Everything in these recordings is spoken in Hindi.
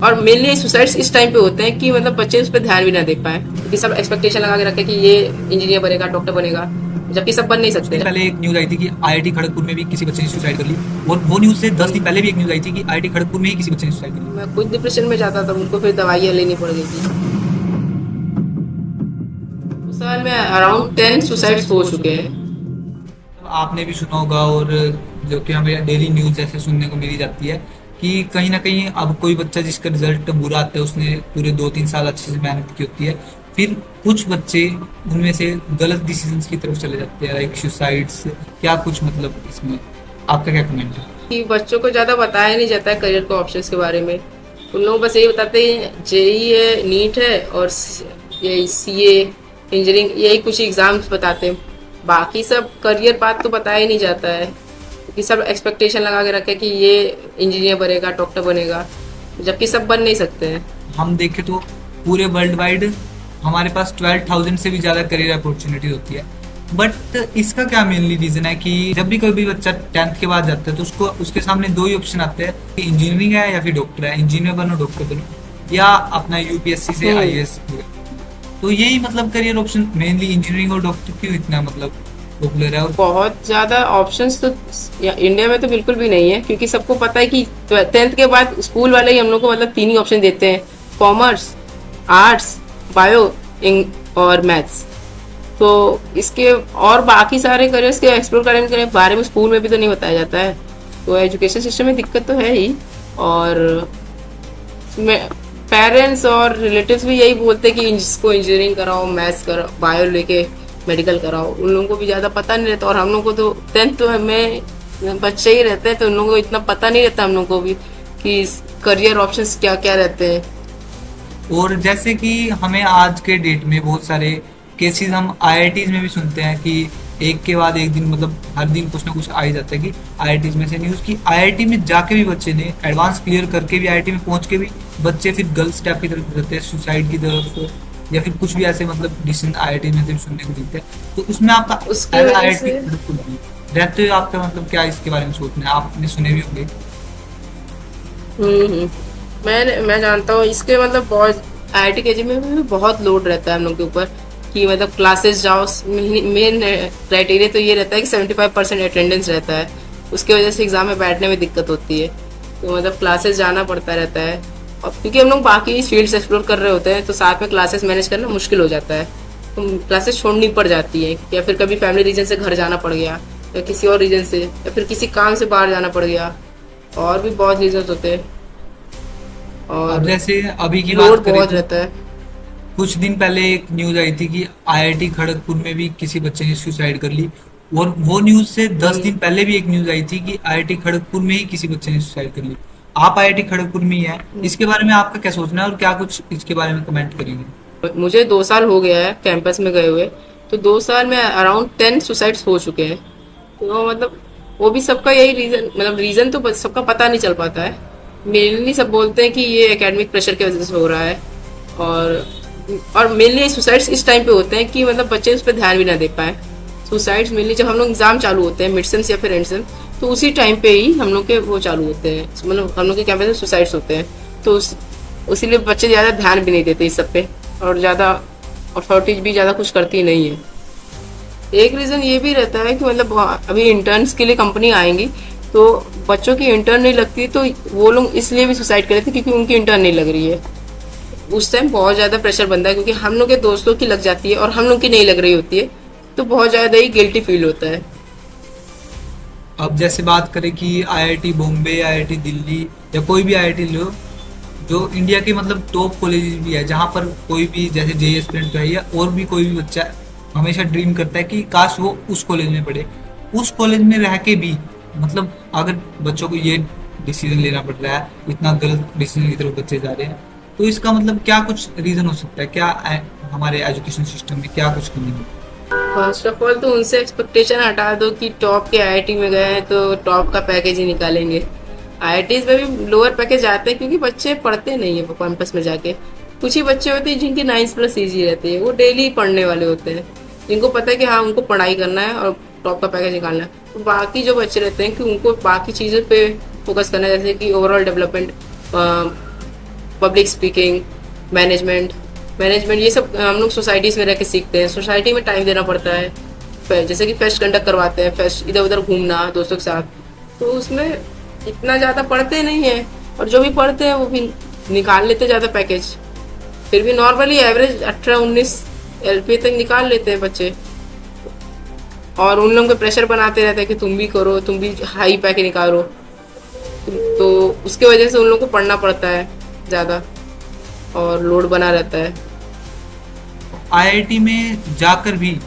और मेनली सुसाइड्स इस टाइम पे होते हैं कि मतलब बच्चे उस पर ध्यान भी ना दे पाए, क्योंकि सब एक्सपेक्टेशन लगा के रखे कि ये इंजीनियर बनेगा, डॉक्टर बनेगा, जबकि सब बन नहीं कुछ दिन सकते। पहले एक न्यूज आई थी कि आईआईटी खड़गपुर में भी किसी बच्चे ने सुसाइड कर ली। और वो न्यूज से 10 दिन पहले भी एक न्यूज आई थी कि आईआईटी खड़गपुर में ही किसी बच्चे ने सुसाइड कर ली। मैं खुद डिप्रेशन में जाता था, उनको फिर दवाइयाँ लेनी पड़ गई थी। उस साल में अराउंड 10 सुसाइड्स हो चुके हैं। आपने भी सुना होगा, और जो कि हमें डेली न्यूज ऐसे सुनने को मिली जाती है कि कहीं ना कहीं अब कोई बच्चा जिसका रिजल्ट बुरा आता है, उसने पूरे 2-3 साल अच्छे से मेहनत की होती है, फिर कुछ बच्चे उनमें से गलत डिसीजंस की तरफ चले जाते हैं, लाइक सुसाइड्स। क्या कुछ मतलब इसमें आपका क्या कमेंट है? कि बच्चों को ज़्यादा बताया नहीं जाता है करियर के ऑप्शंस के बारे में। उन लोग बस यही बताते हैं जेई है, नीट है और यही सीए, इंजीनियरिंग, यही कुछ एग्जाम्स बताते हैं। बाकी सब करियर पाथ तो बताया ही नहीं जाता है, क्योंकि सब एक्सपेक्टेशन लगा के रखे कि ये इंजीनियर बनेगा, डॉक्टर बनेगा, जबकि सब बन नहीं सकते हैं। हम देखें तो पूरे वर्ल्ड वाइड हमारे पास 12,000 से भी ज़्यादा करियर अपॉर्चुनिटी होती है। बट इसका क्या मेनली रीज़न है कि जब भी कोई भी बच्चा 10th के बाद जाता है तो उसको उसके सामने दो ही ऑप्शन आते हैं कि इंजीनियरिंग है या फिर डॉक्टर है, इंजीनियर बनो, डॉक्टर बनो, या अपना यूपीएससी से हम्म। आईएएस। तो यही मतलब करियर ऑप्शन मेनली इंजीनियरिंग और डॉक्टर क्यों इतना मतलब पॉपुलर है? और बहुत ज़्यादा ऑप्शंस तो इंडिया में तो बिल्कुल भी नहीं है, क्योंकि सबको पता है कि 10th के बाद स्कूल वाले ही हम लोग को मतलब तीन ही ऑप्शन देते हैं, कॉमर्स, आर्ट्स, बायो और मैथ्स। तो इसके और बाकी सारे करियर्स के एक्सप्लोर करने के बारे में स्कूल में भी तो नहीं बताया जाता है। तो एजुकेशन सिस्टम में दिक्कत तो है ही। और पेरेंट्स और रिलेटिव्स भी यही बोलते हैं कि इसको इंजीनियरिंग कराओ, मैथ्स कराओ, बायो लेके मेडिकल कराओ। उन लोगों को भी ज़्यादा पता नहीं रहता, और हम लोग को तो 10th तो हमें बच्चे ही रहते हैं, तो उन लोगों को इतना पता नहीं रहता हम लोग को भी कि करियर ऑप्शंस क्या क्या रहते हैं। और जैसे कि हमें आज के डेट में बहुत सारे केसेस हम आईआईटीज में भी सुनते हैं कि एक के बाद एक दिन मतलब हर दिन कुछ ना कुछ आ ही जाता है कि आईआईटीज में से न्यूज़ की आईआईटी में जाके भी बच्चे ने एडवांस क्लियर करके भी आईआईटी में पहुंच के भी बच्चे फिर गलत स्टेप की तरफ जाते हैं, सुसाइड की तरफ, या फिर कुछ भी ऐसे मतलब डिसीजन आईआईटी में से भी सुनने को मिलते हैं। तो उसमें आपका उसकी एज वजह आईआईटी से खड़गपुर में रहते हुए आपका मतलब क्या इसके बारे में सोचना है? आपने सुने भी होंगे। हम्म। मैं जानता हूँ इसके मतलब बहुत आईआईटी केजी में भी बहुत लोड रहता है हम लोग के ऊपर, कि मतलब क्लासेस जाओ। मेन क्राइटेरिया तो ये रहता है कि 75% अटेंडेंस रहता है, उसकी वजह से एग्जाम में बैठने में दिक्कत होती है। तो मतलब क्लासेस जाना पड़ता रहता है, और क्योंकि हम लोग बाकी फील्ड्स एक्सप्लोर कर रहे होते हैं तो साथ में क्लासेस मैनेज करना मुश्किल हो जाता है। तो क्लासेस छोड़नी पड़ जाती है, या फिर कभी फैमिली रीजन से घर जाना पड़ गया, या किसी और रीजन से, या फिर किसी काम से बाहर जाना पड़ गया। और भी बहुत रीजन होते हैं, अब और जैसे अभी की बात लोड करें बहुत तो रहता है। कुछ दिन पहले एक न्यूज आई थी कि आईआईटी खड़गपुर में भी किसी बच्चे ने सुसाइड कर ली। और वो न्यूज से 10 दिन पहले भी एक न्यूज आई थी कि आईआईटी खड़गपुर में ही किसी बच्चे ने सुसाइड कर ली। आप आईआईटी खड़गपुर में ही है, इसके बारे में आपका क्या सोचना है और क्या कुछ इसके बारे में कमेंट करेंगे? मुझे 2 साल हो गया है कैंपस में गए हुए, तो 2 साल में अराउंड 10 सुसाइड्स हो चुके हैं। तो मतलब वो भी सबका यही रीजन, मतलब रीजन तो सबका पता नहीं चल पाता है। मेनली सब बोलते हैं कि ये एकेडमिक प्रेशर की वजह से हो रहा है। और मेनली सुसाइड्स इस टाइम पे होते हैं कि मतलब बच्चे उस पर ध्यान भी ना दे पाए। सुसाइड्स मेनली जब हम लोग एग्जाम चालू होते हैं, मिड सेम्स या फिर एंड सेम, तो उसी टाइम पे ही हम लोग के वो चालू होते हैं, मतलब हम लोग के कैंपस में सुसाइड्स होते हैं। तो उसीलिए बच्चे ज़्यादा ध्यान भी नहीं देते इस सब पे, और ज़्यादा अथॉरिटीज भी ज़्यादा कुछ करती नहीं है। एक रीज़न ये भी रहता है कि मतलब अभी इंटर्न्स के लिए कंपनी आएंगी, तो बच्चों की इंटर्न नहीं लगती, तो वो लोग इसलिए भी सुसाइड कर लेते हैं क्योंकि उनकी इंटर्न नहीं लग रही है। उस टाइम बहुत ज़्यादा प्रेशर बनता है, क्योंकि हम लोग के दोस्तों की लग जाती है और हम लोग की नहीं लग रही होती है, तो बहुत ज़्यादा ही गिल्टी फील होता है। अब जैसे बात करें कि आईआईटी बॉम्बे, आईआईटी दिल्ली, या कोई भी आईआईटी लो, जो इंडिया के मतलब टॉप कॉलेज भी है, जहाँ पर कोई भी जैसे जे एस्पिरेंट है या और भी कोई भी बच्चा हमेशा ड्रीम करता है कि काश वो उस कॉलेज में पढ़े। उस कॉलेज में रह के भी मतलब अगर बच्चों को ये डिसीजन लेना पड़ रहा है, इतना गलत डिसीजन की तरफ बच्चे जा रहे हैं, तो इसका मतलब क्या कुछ रीजन हो सकता है? क्या हमारे एजुकेशन सिस्टम में क्या कुछ कमी है? फर्स्ट ऑफ ऑल तो उनसे एक्सपेक्टेशन हटा दो कि टॉप के आईआईटी में गए हैं तो टॉप का पैकेज ही निकालेंगे। आईआईटीज में भी लोअर पैकेज आते हैं, क्योंकि बच्चे पढ़ते नहीं है कैंपस में जाके। कुछ ही बच्चे होते हैं जिनकी 9+ ईजी रहती है, वो डेली पढ़ने वाले होते हैं, जिनको पता है कि हाँ उनको पढ़ाई करना है और टॉप का पैकेज निकालना है। तो बाकी जो बच्चे रहते हैं कि उनको बाकी चीज़ों पे फोकस करना है, जैसे कि overall development, public speaking, management management ये सब हम लोग सोसाइटीज़ में रह के सीखते हैं। सोसाइटी में टाइम देना पड़ता है। जैसे कि फेस्ट कंडक्ट करवाते हैं, फेस्ट इधर उधर घूमना दोस्तों के साथ, तो उसमें इतना ज़्यादा पढ़ते नहीं हैं, और जो भी पढ़ते हैं वो भी निकाल लेते ज़्यादा पैकेज। फिर भी नॉर्मली एवरेज 18-19 LPA तक निकाल लेते हैं बच्चे, और उन लोगों पे प्रेशर बनाते रहते हैं कि तुम भी करो, तुम भी हाई पैके निकालो, तो उसके वजह से उन लोगों को पढ़ना पड़ता है ज़्यादा और लोड बना रहता है। आईआईटी में जाकर भी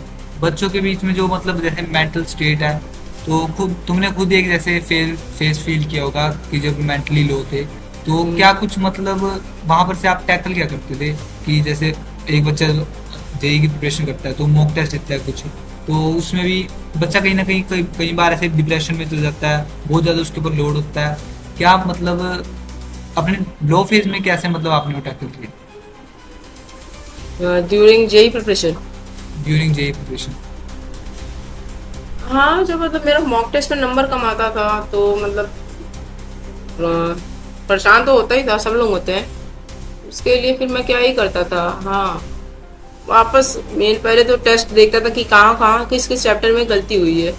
बच्चों के बीच में जो मतलब जैसे मेंटल स्टेट है, तो खुद तुमने खुद एक जैसे फेस फील किया होगा कि जब मेंटली लो थे, तो क्या कुछ मतलब वहां पर से आप टैकल क्या करते थे कि जैसे एक बच्चा जेई की प्रिपरेशन करता है तो मॉक टेस्ट देता है कुछ, तो उसमें भी बच्चा कहीं ना कहीं कई बार ऐसे डिप्रेशन में चल जाता है, बहुत ज़्यादा उसके ऊपर लोड होता है। क्या मतलब अपने लो फेज में कैसे मतलब आपने वो टैकल किया during JEE preparation, during JEE preparation? हाँ, जब मतलब मेरा मॉक टेस्ट में नंबर कम आता था तो मतलब परेशान तो होता ही था, सब लोग होते हैं। उसके लिए फिर मैं क्या ही करता था, हाँ, वापस मेन पहले तो टेस्ट देखता था कि कहाँ कहाँ किस किस चैप्टर में गलती हुई है,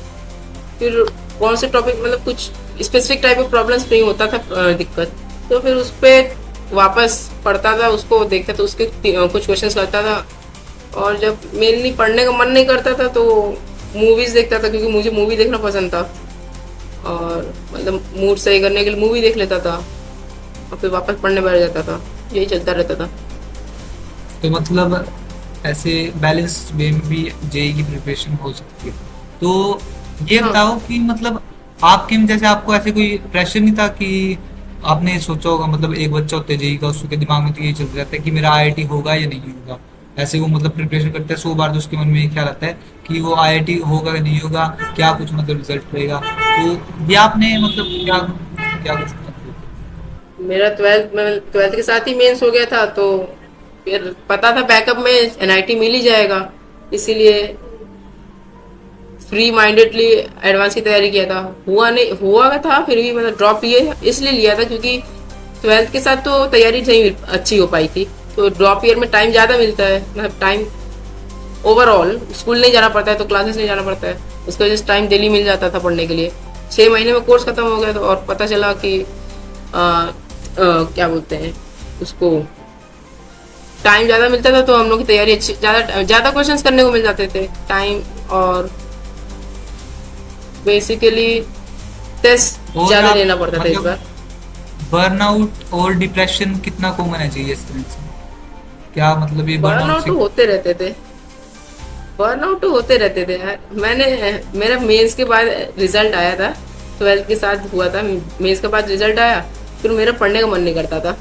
फिर कौन से टॉपिक मतलब कुछ स्पेसिफिक टाइप ऑफ प्रॉब्लम्स नहीं होता था दिक्कत, तो फिर उस पर वापस पढ़ता था, उसको देखता था, उसके कुछ क्वेश्चंस करता था। और जब मेनली पढ़ने का मन नहीं करता था तो मूवीज़ देखता था, क्योंकि मुझे मूवी देखना पसंद था, और मतलब मूड सही करने के लिए मूवी देख लेता था और फिर वापस पढ़ने बैठ जाता था। यही चलता रहता था। तो मतलब ऐसे बैलेंस वे में भी जेई की प्रिपरेशन हो सकती है। तो ये हाँ, बताओ कि मतलब आपके में जैसे आपको ऐसे कोई प्रेशर नहीं था कि आपने सोचा होगा, मतलब एक बच्चा होता है जेई का, उसके दिमाग में तो यही चलता रहता है कि मेरा आईआईटी होगा या नहीं होगा, ऐसे वो मतलब प्रिपरेशन करता है 100 बार, तो उसके मन में ये ख्याल आता है कि वो आईआईटी होगा या नहीं होगा, क्या कुछ मतलब रिजल्ट रहेगा। तो ये आपने मतलब क्या क्या कुछ मेरा ट्वेल्थ के साथ ही मेंस हो गया था, तो फिर पता था बैकअप में एनआईटी मिल ही जाएगा, इसीलिए फ्री माइंडेडली एडवांस की तैयारी किया था। हुआ नहीं हुआ था, फिर भी मतलब ड्रॉप ये इसलिए लिया था क्योंकि ट्वेल्थ के साथ तो तैयारी नहीं अच्छी हो पाई थी, तो ड्रॉप ईयर में टाइम ज़्यादा मिलता है, मतलब टाइम ओवरऑल स्कूल नहीं जाना पड़ता है, तो क्लासेस नहीं जाना पड़ता है, उसकी वजह से टाइम डेली मिल जाता था पढ़ने के लिए। 6 महीने में कोर्स खत्म हो गया, तो और पता चला कि क्या बोलते हैं उसको, टाइम ज़्यादा मिलता था तो हम लोग की तैयारी अच्छी, ज़्यादा ज़्यादा क्वेश्चंस करने को मिल जाते थे टाइम, और बेसिकली टेस्ट और ज़्यादा आप लेना पड़ता था इस मतलब बार। बर्नआउट और डिप्रेशन कितना कॉमन है चाहिए स्टूडेंट्स में? क्या मतलब ये बर्नआउट बर्नआउट से तो होते रहते थे, बर्नआउट तो होते रहते थे यार। मैंने मेरा मेंस के बाद रिजल्ट आया था, ट्वेल्थ के साथ हुआ था, मेंस के बाद रिजल्ट आया, फिर मेरा पढ़ने का मन नहीं करता था।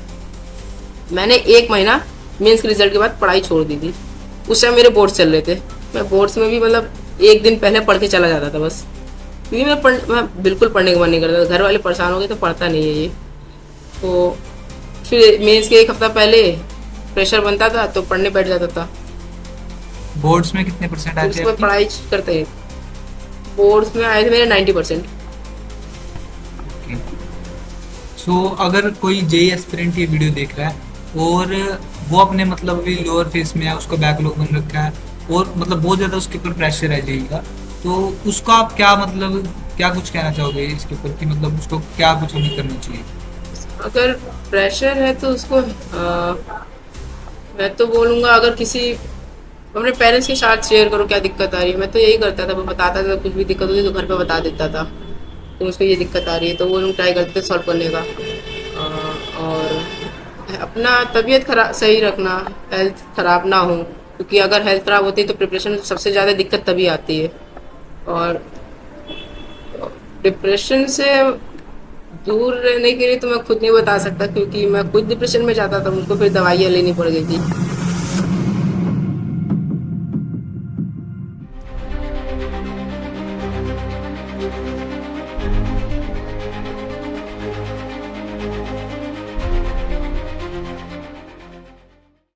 मैंने 1 महीना मेंस के रिजल्ट के बाद पढ़ाई छोड़ दी थी। उस टाइम मेरे बोर्ड्स चल रहे थे, मैं बोर्ड्स में भी मतलब एक दिन पहले पढ़ के चला जाता था बस, क्योंकि मैं बिल्कुल पढ़ने का मन नहीं करता था। घर वाले परेशान हो गए तो पढ़ता नहीं है ये, तो फिर मेंस के 1 हफ्ता पहले प्रेशर बनता था तो पढ़ने बैठ जाता था। बोर्ड्स में कितने परसेंट फिर आए थे उसके बाद आपके? पढ़ाई करते हैं। बोर्ड्स में आए थे मेरे 90%। सो अगर कोई जेई एस्पिरेंट ये वीडियो देख रहा है और वो अपने मतलब अभी लोअर फेस में है, उसका बैकलॉग बन रखा है और मतलब बहुत ज़्यादा उसके ऊपर प्रेशर है जेई का, तो उसको आप क्या मतलब क्या कुछ कहना चाहोगे इसके ऊपर कि मतलब उसको क्या कुछ हमें करना चाहिए? अगर प्रेशर है तो उसको मैं तो बोलूँगा अगर किसी अपने पेरेंट्स के साथ शेयर करो क्या दिक्कत आ रही है। मैं तो यही करता था, मैं बताता था कुछ भी दिक्कत होती तो घर पे बता देता था तो उसको ये दिक्कत आ रही है, तो वो लोग ट्राई करते थे सॉल्व करने का। और अपना तबीयत खराब सही रखना, हेल्थ खराब ना हो, क्योंकि अगर हेल्थ खराब होती है तो प्रिपरेशन में सबसे ज़्यादा दिक्कत तभी आती है। और डिप्रेशन से दूर रहने के लिए तो मैं खुद नहीं बता सकता, क्योंकि मैं खुद डिप्रेशन में जाता था, मुझको फिर दवाइयाँ लेनी पड़ गई थी।